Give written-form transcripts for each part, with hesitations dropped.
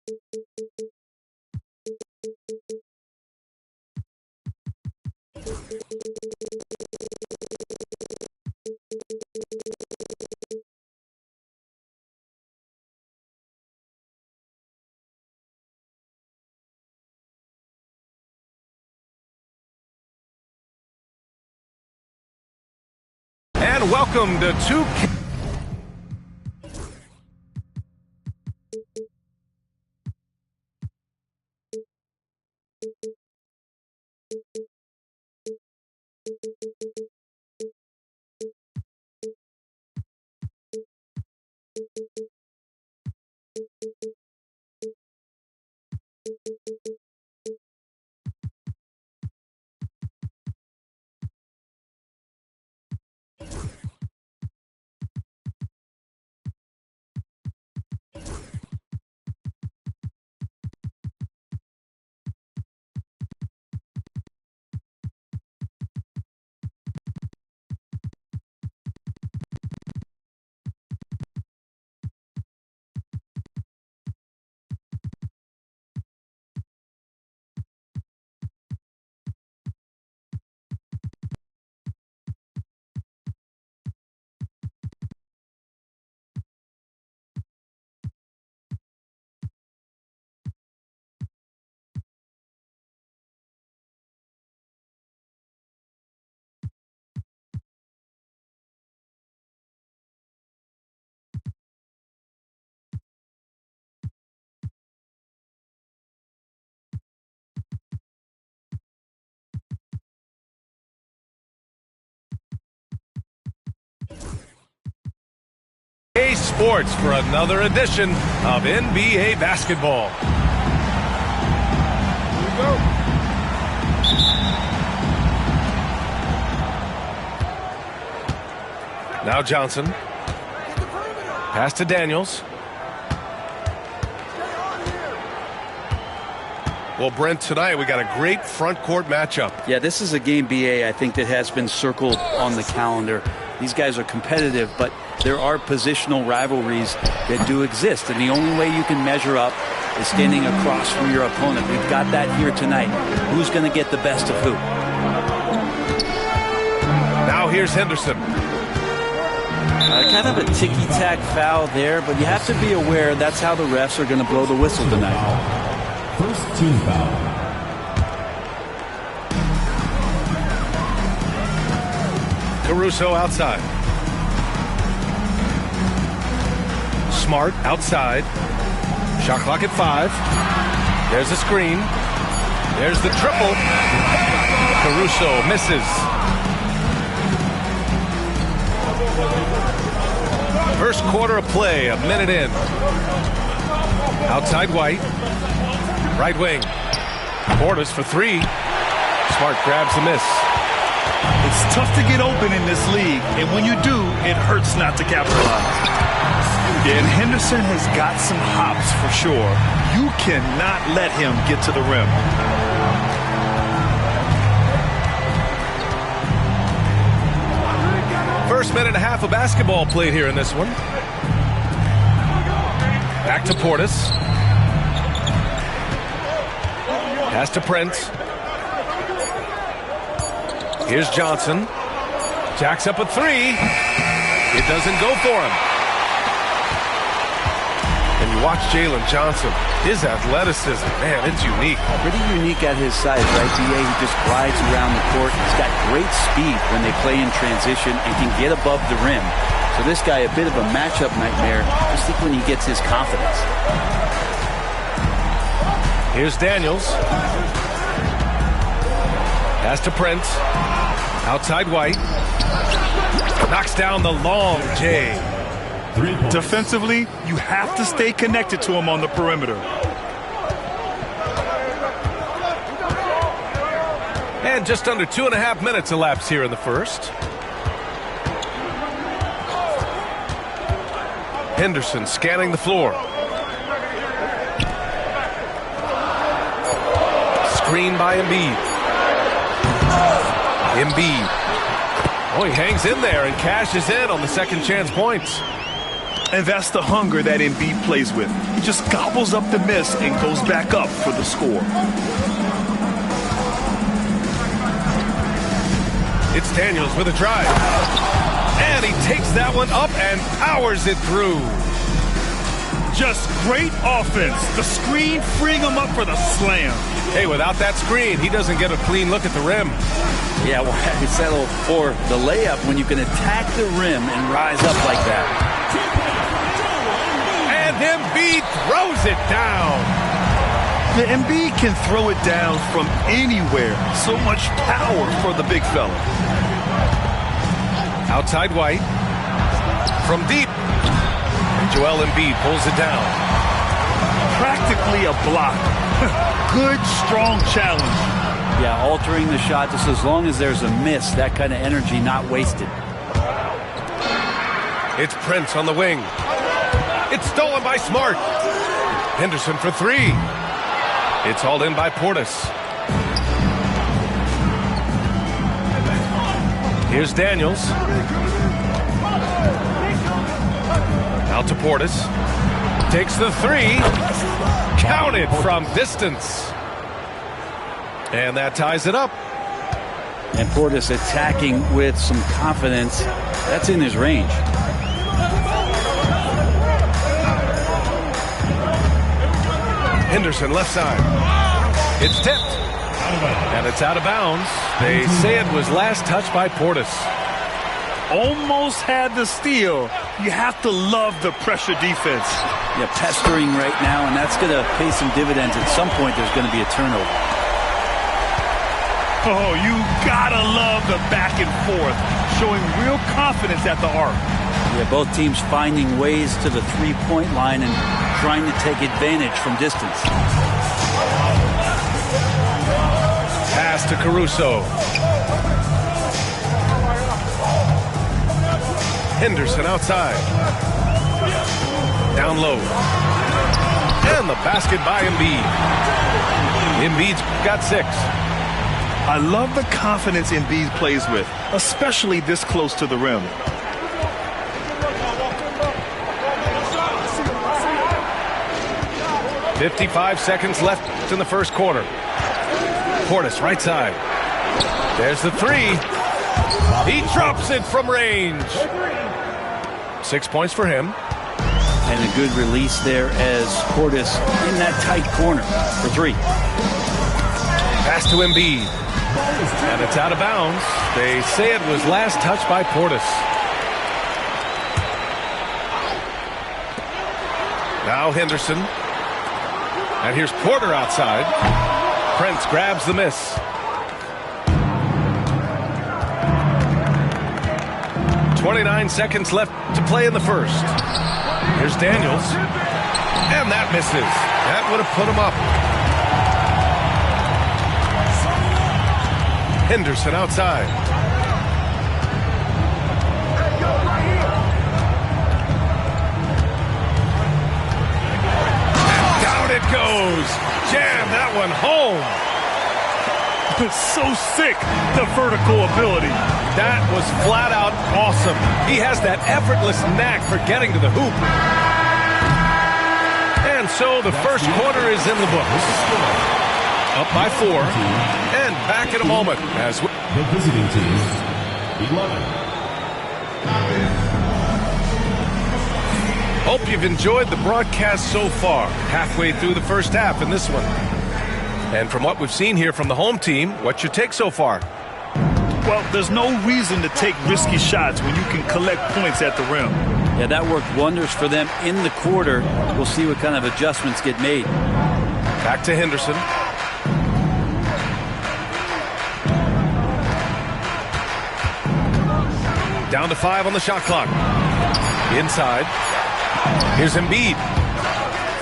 And welcome to Sports for another edition of NBA basketball. Here we go. Now Johnson. Pass to Daniels. Well, Brent, tonight we got a great front court matchup. Yeah, this is a game, BA, I think, that has been circled on the calendar. These guys are competitive, but there are positional rivalries that do exist, and the only way you can measure up is standing across from your opponent. We've got that here tonight. Who's going to get the best of who? Now here's Henderson. Kind of a ticky-tack foul there, but you have to be aware that's how the refs are going to blow the whistle tonight. First team foul. Caruso outside. Smart outside. Shot clock at 5. There's the screen. There's the triple. Caruso misses. First quarter of play, a minute in. Outside White. Right wing. Portis for 3. Smart grabs the miss. It's tough to get open in this league, and when you do, it hurts not to capitalize. And Henderson has got some hops for sure. You cannot let him get to the rim. First minute and a half of basketball played here in this one. Back to Portis. Pass to Prince. Here's Johnson. Jacks up a 3. It doesn't go for him. And you watch Jalen Johnson. His athleticism, man, it's unique. Pretty unique at his size, right, DA? He just glides around the court. He's got great speed when they play in transition and can get above the rim. So this guy, a bit of a matchup nightmare. Just think when he gets his confidence. Here's Daniels. Pass to Prince. Outside White. Knocks down the long J. Defensively, you have to stay connected to him on the perimeter. And just under 2.5 minutes elapsed here in the first. Henderson scanning the floor. Screen by Embiid. Embiid. Oh, he hangs in there and cashes in on the second chance points. And that's the hunger that Embiid plays with. He just gobbles up the miss and goes back up for the score. It's Daniels with a drive. And he takes that one up and powers it through. Just great offense. The screen freeing him up for the slam. Hey, without that screen, he doesn't get a clean look at the rim. Yeah, well, you settle for the layup when you can attack the rim and rise up like that. And Embiid throws it down. The Embiid can throw it down from anywhere. So much power for the big fella. Outside White. From deep. And Joel Embiid pulls it down. Practically a block. Good, strong challenge. Yeah, altering the shot just as long as there's a miss. That kind of energy not wasted. It's Prince on the wing. It's stolen by Smart. Henderson for three. It's hauled in by Portis. Here's Daniels. Out to Portis. Takes the three. Counted from distance. And that ties it up. And Portis attacking with some confidence. That's in his range. Henderson left side. It's tipped. And it's out of bounds. They say it was last touched by Portis. Almost had the steal. You have to love the pressure defense. Yeah, pestering right now, and that's going to pay some dividends. At some point, there's going to be a turnover. Oh, you gotta love the back and forth, showing real confidence at the arc. Yeah, both teams finding ways to the three-point line and trying to take advantage from distance. Pass to Caruso. Henderson outside. Down low. And the basket by Embiid. Embiid's got 6. I love the confidence Embiid plays with, especially this close to the rim. .55 seconds left in the first quarter. Portis, right side. There's the three. He drops it from range. 6 points for him. And a good release there as Portis in that tight corner for 3. Pass to Embiid. And it's out of bounds. They say it was last touched by Portis. Now Henderson. And here's Porter outside. Prince grabs the miss. .29 seconds left to play in the first. Here's Daniels. And that misses. That would have put him up. Henderson outside. And down it goes. Jam that one home. It's so sick, the vertical ability. That was flat out awesome. He has that effortless knack for getting to the hoop. And so the first quarter is in the books. Up by 4, and back in a moment as the visiting team, 11. Hope you've enjoyed the broadcast so far. Halfway through the first half in this one. And from what we've seen here from the home team, what's your take so far? Well, there's no reason to take risky shots when you can collect points at the rim. Yeah, that worked wonders for them in the quarter. We'll see what kind of adjustments get made. Back to Henderson. Down to 5 on the shot clock. Inside. Here's Embiid.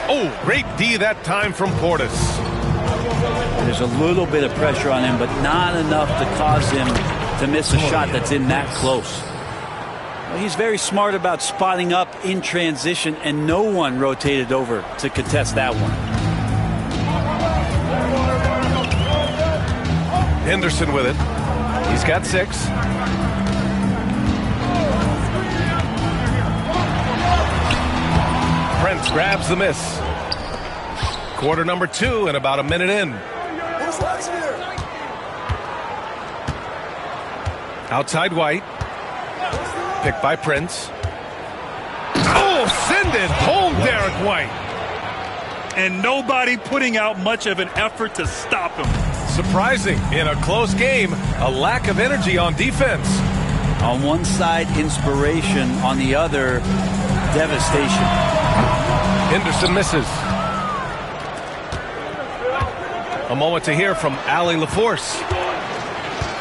Oh, great D that time from Portis. There's a little bit of pressure on him, but not enough to cause him to miss a shot that's in that close. Well, he's very smart about spotting up in transition, and no one rotated over to contest that one. Henderson with it. He's got 6. Grabs the miss. Quarter number 2 and about a minute in. Outside White. Picked by Prince. Oh, send it home, Derek White. And nobody putting out much of an effort to stop him. Surprising. In a close game, a lack of energy on defense. On one side, inspiration. On the other, devastation. Henderson misses. A moment to hear from Allie LaForce.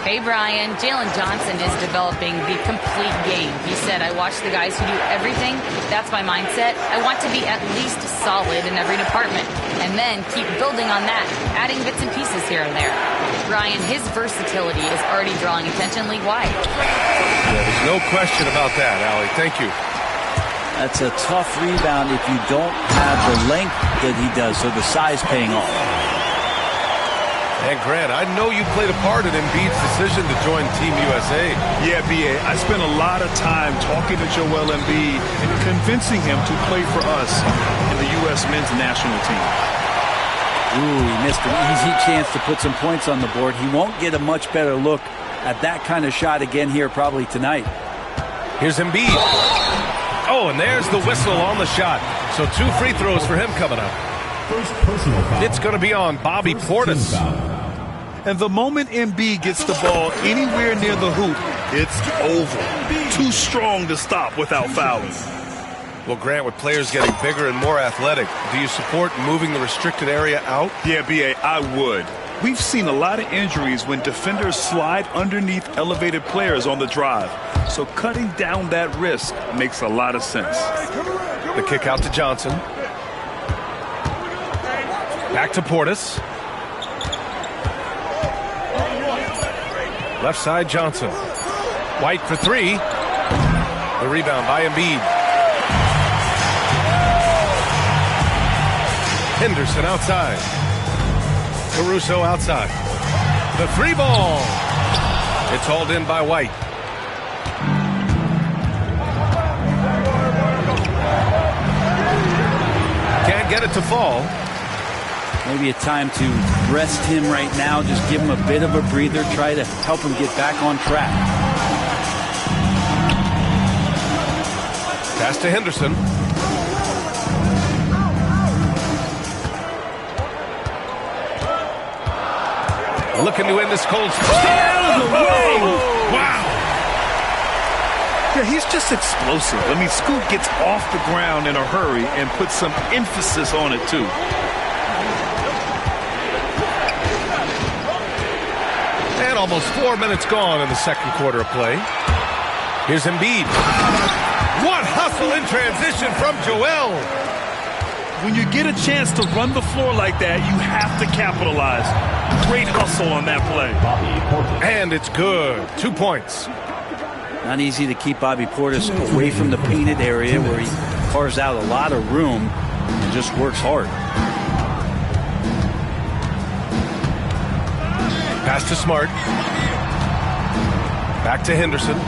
Hey, Brian. Jalen Johnson is developing the complete game. He said, I watch the guys who do everything. That's my mindset. I want to be at least solid in every department and then keep building on that, adding bits and pieces here and there. Brian, his versatility is already drawing attention league-wide. Yeah, there's no question about that, Allie. Thank you. That's a tough rebound if you don't have the length that he does, so the size paying off. And Grant, I know you played a part in Embiid's decision to join Team USA. Yeah, B.A., I spent a lot of time talking to Joel Embiid and convincing him to play for us in the U.S. men's national team. Ooh, he missed an easy chance to put some points on the board. He won't get a much better look at that kind of shot again here probably tonight. Here's Embiid. Oh, and there's the whistle on the shot. So 2 free throws for him coming up. First personal foul. It's going to be on Bobby Portis. And the moment Embiid gets the ball anywhere near the hoop, it's over. Too strong to stop without fouling. Well, Grant, with players getting bigger and more athletic, do you support moving the restricted area out? Yeah, B.A., I would. We've seen a lot of injuries when defenders slide underneath elevated players on the drive. So cutting down that risk makes a lot of sense. The kick out to Johnson. Back to Portis. Left side, Johnson. White for 3. The rebound by Embiid. Henderson outside. Caruso outside. The 3 ball. It's hauled in by White. Can't get it to fall. Maybe a time to rest him right now. Just give him a bit of a breather. Try to help him get back on track. Pass to Henderson. Looking to end this cold spell. Wow. Yeah, he's just explosive. I mean, Scoot gets off the ground in a hurry and puts some emphasis on it, too. And almost 4 minutes gone in the second quarter of play. Here's Embiid. What hustle in transition from Joel. When you get a chance to run the floor like that, you have to capitalize. Great hustle on that play. And it's good. 2 points. Not easy to keep Bobby Portis away from the painted area where he carves out a lot of room and just works hard. Pass to Smart. Back to Henderson.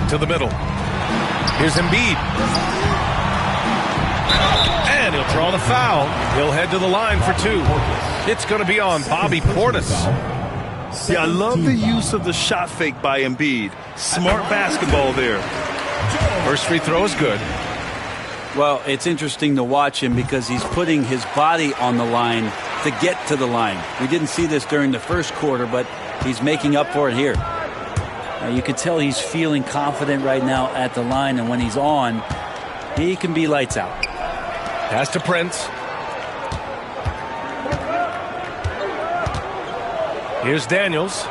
To the middle. Here's Embiid. And he'll draw the foul. He'll head to the line for 2. It's going to be on Bobby Portis. Yeah, I love the use of the shot fake by Embiid. Smart basketball there. First free throw is good. Well, it's interesting to watch him because he's putting his body on the line to get to the line. We didn't see this during the first quarter, but he's making up for it here. You can tell he's feeling confident right now at the line, and when he's on, he can be lights out. Pass to Prince. Here's Daniels.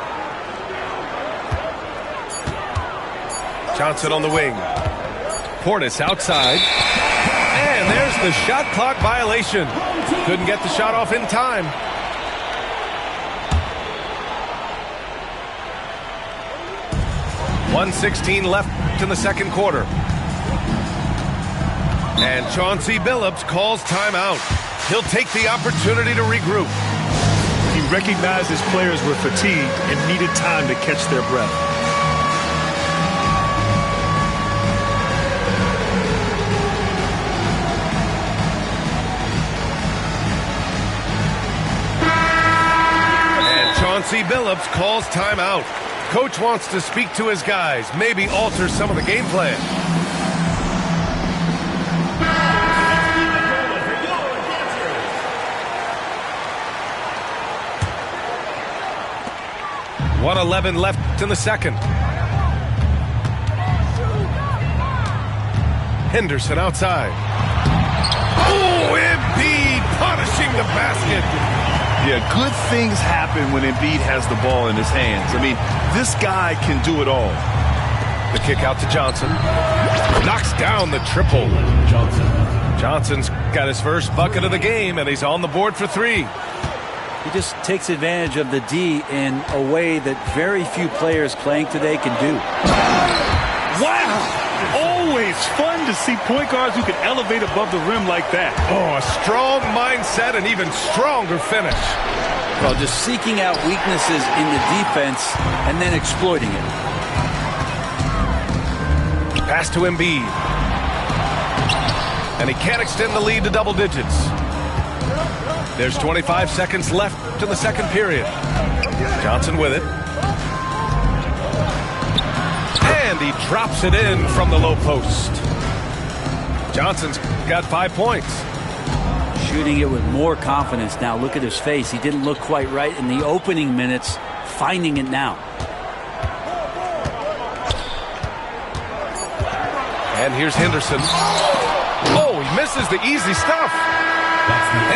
Johnson on the wing. Portis outside. And there's the shot clock violation. Couldn't get the shot off in time. .116 left in the second quarter. And Chauncey Billups calls timeout. He'll take the opportunity to regroup. He recognized his players were fatigued and needed time to catch their breath. Chauncey Billups calls timeout. Coach wants to speak to his guys, maybe alter some of the game plan. .111 left in the second. Henderson outside. Oh, Embiid punishing the basket. Yeah, good things happen when Embiid has the ball in his hands. I mean, this guy can do it all. The kick out to Johnson. Knocks down the triple. Johnson's got his first bucket of the game, and he's on the board for 3. He just takes advantage of the D in a way that very few players playing today can do. Wow! Always fun to see point guards who can elevate above the rim like that. Oh, a strong mindset and even stronger finish. Well, just seeking out weaknesses in the defense and then exploiting it. Pass to Embiid. And he can't extend the lead to double digits. There's 25 seconds left in the second period. Johnson with it. And he drops it in from the low post. Johnson's got 5 points. Shooting it with more confidence now. Look at his face. He didn't look quite right in the opening minutes. Finding it now. And here's Henderson. Oh, he misses the easy stuff.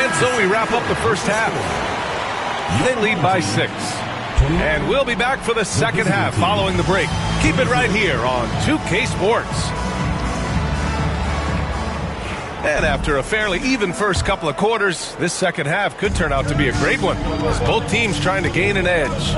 And so we wrap up the first half. They lead by 6. And we'll be back for the second half following the break. Keep it right here on 2K Sports. And after a fairly even first couple of quarters, this second half could turn out to be a great one, as both teams trying to gain an edge.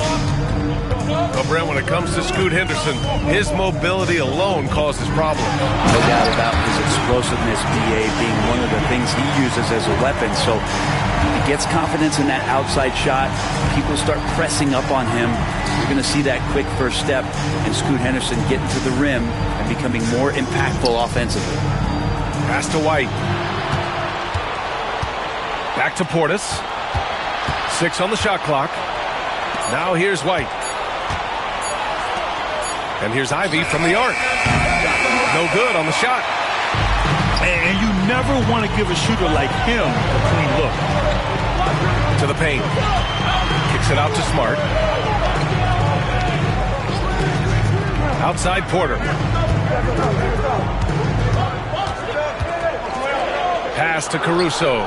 Well, Brent, when it comes to Scoot Henderson, his mobility alone causes problems. No doubt about his explosiveness, BA, being one of the things he uses as a weapon. So he gets confidence in that outside shot. People start pressing up on him. You're going to see that quick first step and Scoot Henderson getting to the rim and becoming more impactful offensively. Pass to White. Back to Portis. 6 on the shot clock. Now here's White. And here's Ivy from the arc. No good on the shot. And you never want to give a shooter like him a clean look. To the paint. Kicks it out to Smart. Outside Porter. Pass to Caruso.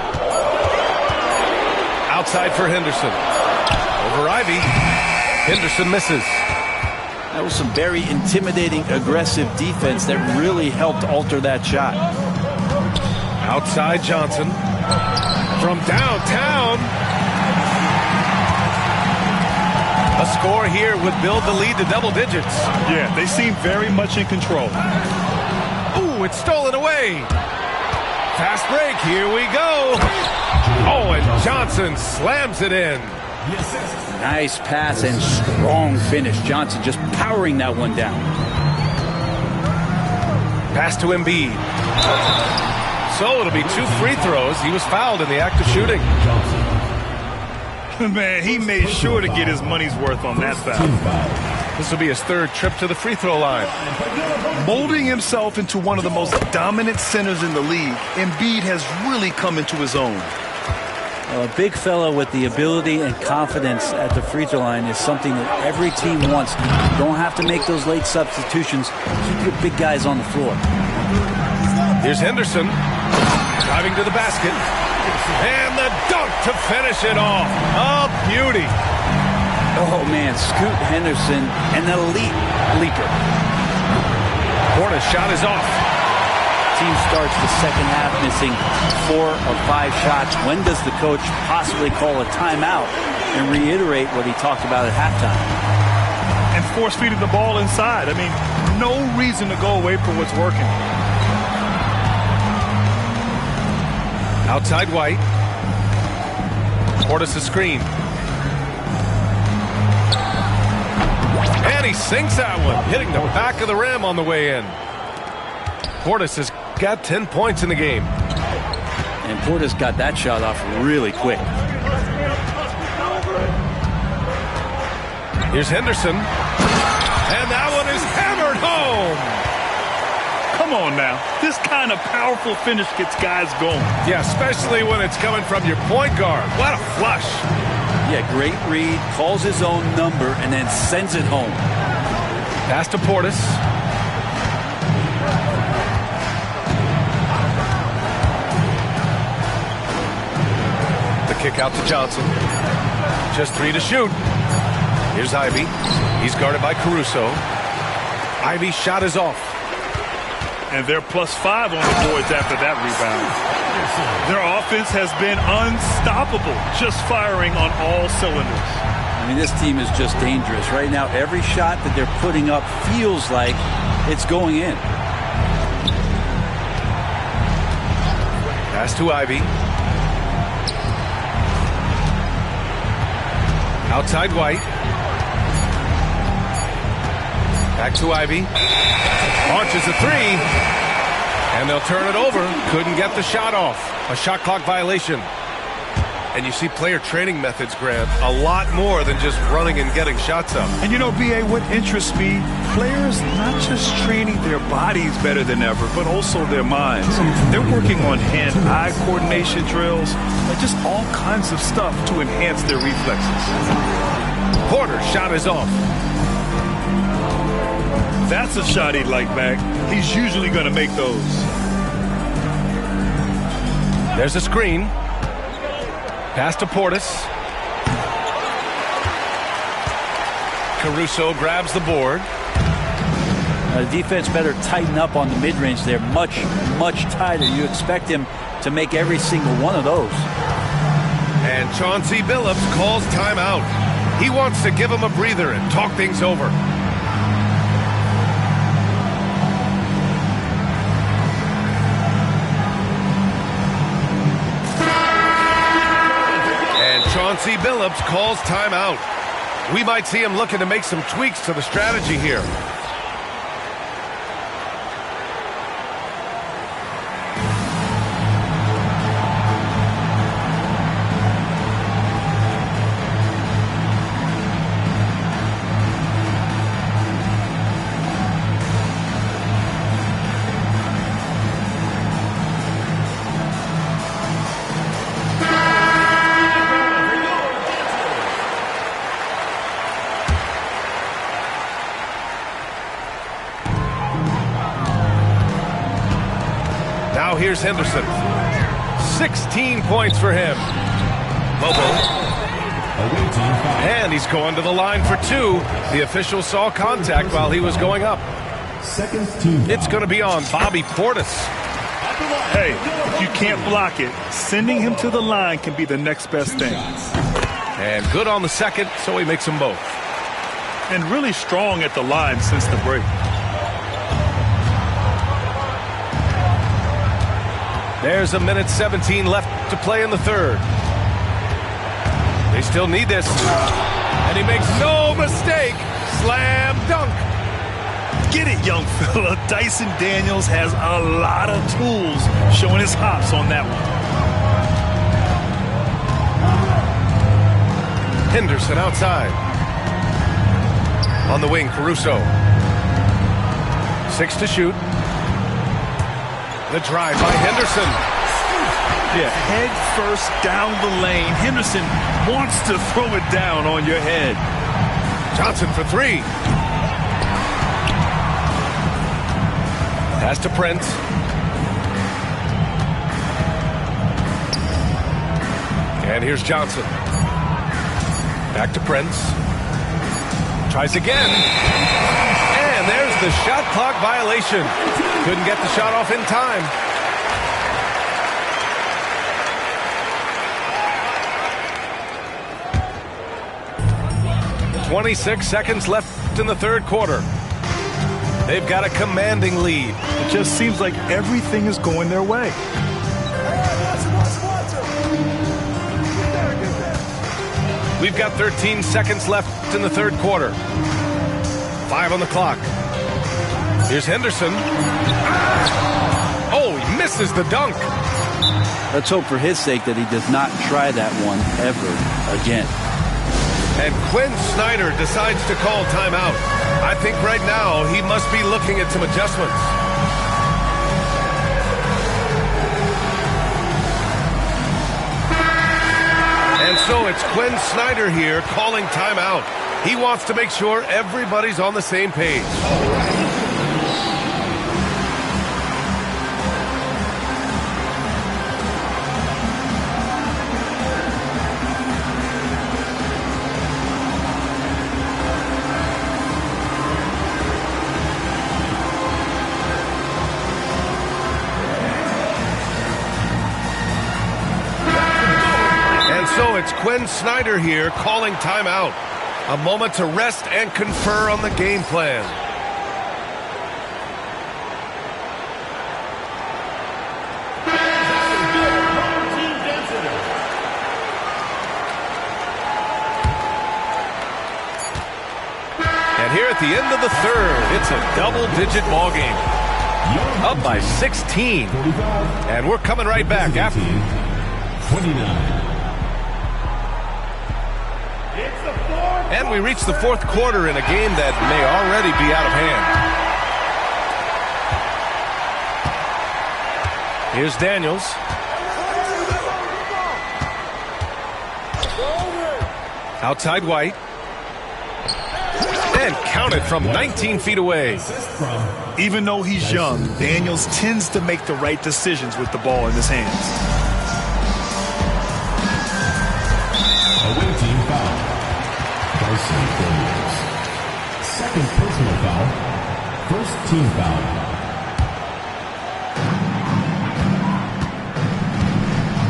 Outside for Henderson. Over Ivy. Henderson misses. That was some very intimidating, aggressive defense that really helped alter that shot. Outside Johnson. From downtown. A score here would build the lead to double digits. Yeah, they seem very much in control. Ooh, it's stolen away. Fast break, here we go. Oh, and Johnson slams it in. Nice pass and strong finish. Johnson just powering that one down. Pass to Embiid. So it'll be 2 free throws. He was fouled in the act of shooting. Man, he made sure to get his money's worth on that foul. This will be his 3rd trip to the free throw line. Molding himself into one of the most dominant centers in the league, Embiid has really come into his own. A big fella with the ability and confidence at the free throw line is something that every team wants. You don't have to make those late substitutions. Keep your big guys on the floor. Here's Henderson driving to the basket. And the dunk to finish it off. A beauty. Oh, man, Scoot Henderson, an elite leaper. Porter's shot is off. Team starts the second half missing 4 of 5 shots. When does the coach possibly call a timeout and reiterate what he talked about at halftime? And force-feeding the ball inside. I mean, no reason to go away from what's working. Outside White. Portis a screen. And he sinks that one, hitting the back of the rim on the way in. Portis has got 10 points in the game. And Portis got that shot off really quick. Here's Henderson. And that one is hammered home. Come on now. This kind of powerful finish gets guys going. Yeah, especially when it's coming from your point guard. What a flush. Yeah, great read, calls his own number, and then sends it home. Pass to Portis. The kick out to Johnson. Just 3 to shoot. Here's Ivy. He's guarded by Caruso. Ivy's shot is off. And they're +5 on the boards after that rebound. Their offense has been unstoppable, just firing on all cylinders. I mean, this team is just dangerous. Right now, every shot that they're putting up feels like it's going in. Pass to Ivy. Outside White. Back to Ivy. Launches a 3. And they'll turn it over. Couldn't get the shot off. A shot clock violation. And you see player training methods, Grant, a lot more than just running and getting shots up. And you know, B.A., what interests me, players not just training their bodies better than ever, but also their minds. They're working on hand-eye coordination drills and just all kinds of stuff to enhance their reflexes. Porter's shot is off. That's a shot he'd like back. He's usually going to make those. There's a screen. Pass to Portis. Caruso grabs the board. The defense better tighten up on the mid-range there. Much tighter. You expect him to make every single one of those. And Chauncey Billups calls timeout. He wants to give him a breather and talk things over. Chauncey Billups calls timeout. We might see him looking to make some tweaks to the strategy here. Now here's Henderson. 16 points for him. Bobo. And he's going to the line for 2. The official saw contact while he was going up. It's going to be on Bobby Portis. Hey, if you can't block it, sending him to the line can be the next best thing. And good on the second, so he makes them both. And really strong at the line since the break. There's 1:17 left to play in the third. They still need this. And he makes no mistake. Slam dunk. Get it, young fella. Dyson Daniels has a lot of tools, showing his hops on that one. Henderson outside. On the wing, Caruso. 6 to shoot. The drive by Henderson. Yeah, head first down the lane. Henderson wants to throw it down on your head. Johnson for 3. Pass to Prince. And here's Johnson. Back to Prince. Tries again. And there's the shot clock violation. Couldn't get the shot off in time. "26 seconds left in the third quarter. They've got a commanding lead. It just seems like everything is going their way. We've got 13 seconds left in the third quarter. 5 on the clock. Here's Henderson. Oh, he misses the dunk. Let's hope for his sake that he does not try that one ever again. And Quinn Snyder decides to call timeout. I think right now he must be looking at some adjustments. And so it's Quinn Snyder here calling timeout. He wants to make sure everybody's on the same page. So it's Quinn Snyder here calling timeout. A moment to rest and confer on the game plan. And here at the end of the third, it's a double-digit ball game. Up by 16. And we're coming right back after 29. And we reach the fourth quarter in a game that may already be out of hand. Here's Daniels. Outside White. And counted from 19 feet away. Even though he's young, Daniels tends to make the right decisions with the ball in his hands. Away team foul. Second personal foul. First team foul.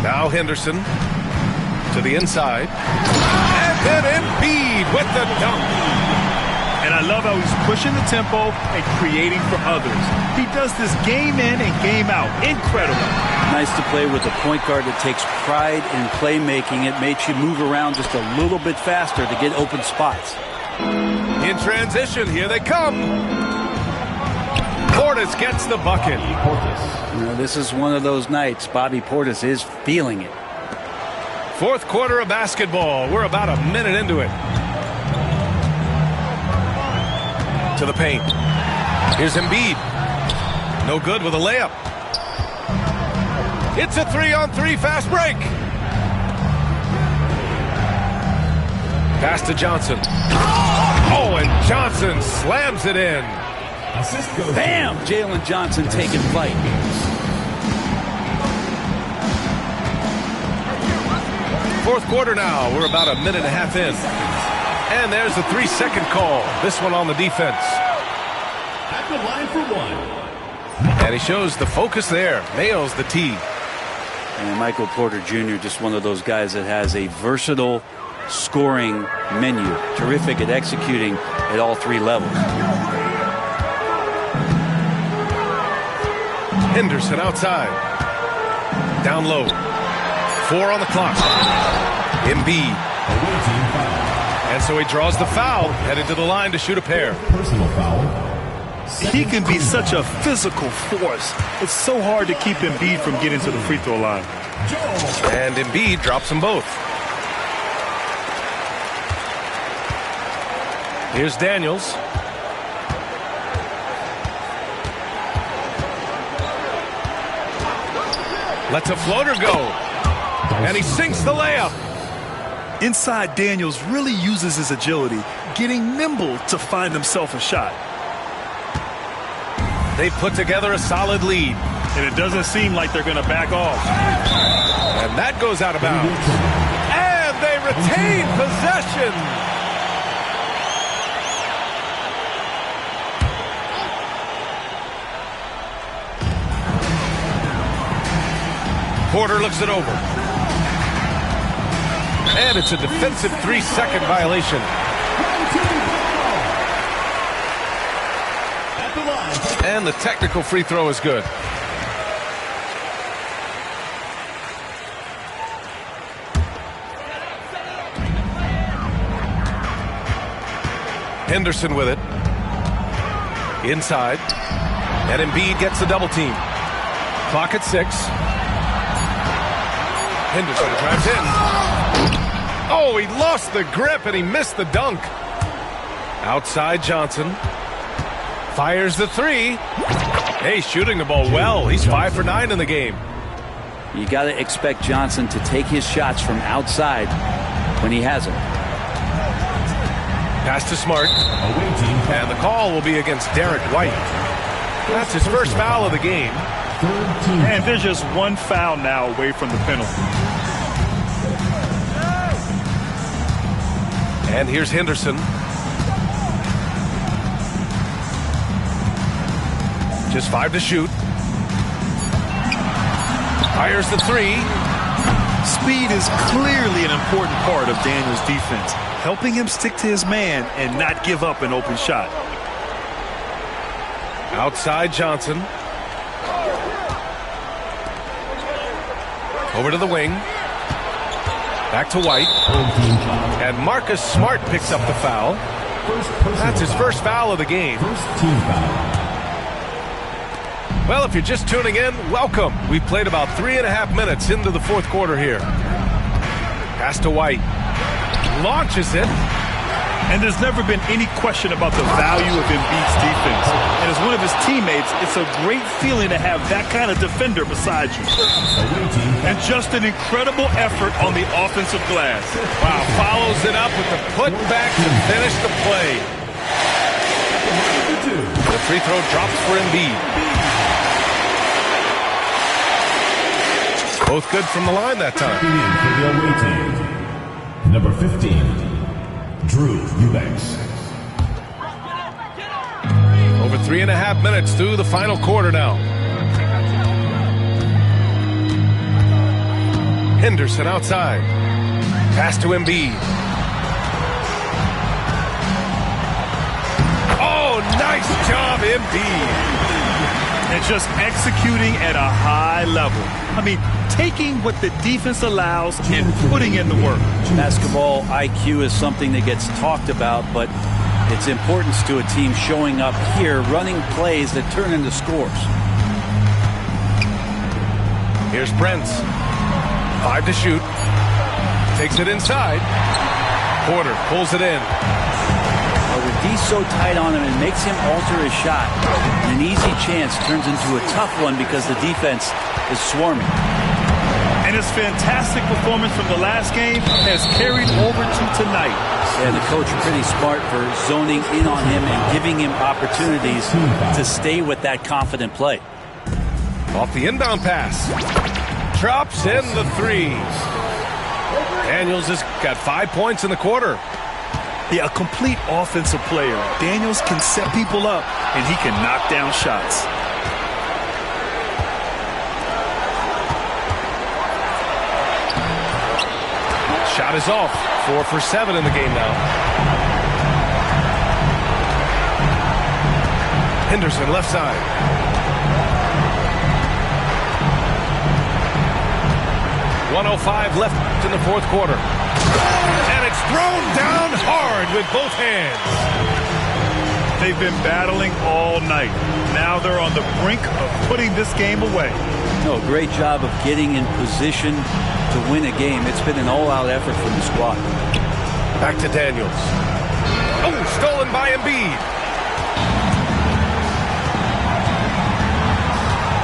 Now Henderson to the inside. And then Embiid with the dunk. And I love how he's pushing the tempo and creating for others. He does this game in and game out. Incredible. Nice to play with a point guard that takes pride in playmaking. It makes you move around just a little bit faster to get open spots. In transition, here they come. Portis gets the bucket. You know, this is one of those nights Bobby Portis is feeling it. Fourth quarter of basketball. We're about a minute into it. To the paint. Here's Embiid. No good with a layup. It's a 3-on-3 fast break. Pass to Johnson. Oh, and Johnson slams it in. Bam! Jalen Johnson taking flight. Fourth quarter now. We're about a minute and a half in. And there's a 3-second call. This one on the defense. At the line for one. And he shows the focus there. Nails the tee. And Michael Porter Jr., just one of those guys that has a versatile scoring menu. Terrific at executing at all three levels. Henderson outside. Down low. 4 on the clock. Embiid. And so he draws the foul, headed to the line to shoot a pair. Personal foul. He can be such a physical force. It's so hard to keep Embiid from getting to the free throw line. And Embiid drops them both. Here's Daniels. Lets a floater go. And he sinks the layup. Inside, Daniels really uses his agility, getting nimble to find himself a shot. They put together a solid lead. And it doesn't seem like they're going to back off. And that goes out of bounds. And they retain possession. Porter looks it over. And it's a defensive 3-second violation. And the technical free throw is good. Henderson with it. Inside. And Embiid gets the double team. Clock at 6. Henderson drives in. Oh, he lost the grip and he missed the dunk. Outside Johnson. Fires the three. Hey, shooting the ball well. He's 5 for 9 in the game. You got to expect Johnson to take his shots from outside when he has them. Pass to Smart. And the call will be against Derek White. That's his first foul of the game. And there's just one foul now away from the penalty. And here's Henderson. Just 5 to shoot. Fires the three. Speed is clearly an important part of Daniels' defense, helping him stick to his man and not give up an open shot. Outside Johnson. Over to the wing. Back to White. And Marcus Smart picks up the foul. That's his first foul of the game. Well, if you're just tuning in, welcome. We played about 3.5 minutes into the fourth quarter here. Pass to White. Launches it. And there's never been any question about the value of Embiid's defense. And as one of his teammates, it's a great feeling to have that kind of defender beside you. And just an incredible effort on the offensive glass. Wow, follows it up with the putback to finish the play. The free throw drops for Embiid. Both good from the line that time. Number 15, Drew Eubanks. Over 3.5 minutes through the final quarter now. Henderson outside. Pass to Embiid. Oh, nice job, Embiid. And just executing at a high level. I mean, taking what the defense allows and putting in the work. Basketball IQ is something that gets talked about, but its importance to a team showing up here, running plays that turn into scores. Here's Brents. 5 to shoot. Takes it inside. Porter pulls it in. Well, the D's so tight on him, it makes him alter his shot. An easy chance turns into a tough one because the defense is swarming. And his fantastic performance from the last game has carried over to tonight. Yeah, the coach pretty smart for zoning in on him and giving him opportunities to stay with that confident play. Off the inbound pass. Drops in the three. Daniels has got 5 points in the quarter. Yeah, a complete offensive player. Daniels can set people up, and he can knock down shots. Shot is off. 4 for 7 in the game now. Henderson left side. .105 left in the fourth quarter. And it's thrown down hard with both hands. They've been battling all night. Now they're on the brink of putting this game away. No, great job of getting in position to win a game. It's been an all-out effort from the squad. Back to Daniels. Oh, stolen by Embiid.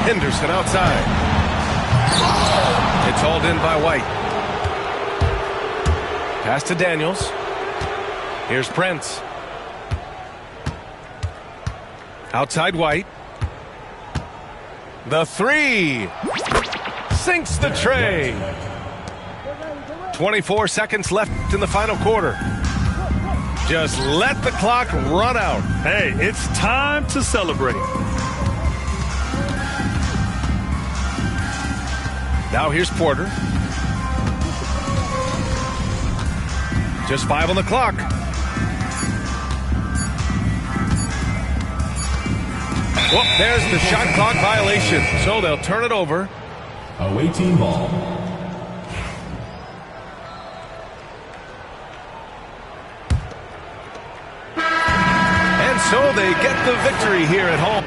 Henderson outside. It's hauled in by White. Pass to Daniels. Here's Prince. Outside White. The three. Sinks the tray. 24 seconds left in the final quarter. Just let the clock run out. Hey, it's time to celebrate. Now here's Porter. Just 5 on the clock. Well, there's the shot clock violation. So they'll turn it over. Away team ball. And so they get the victory here at home.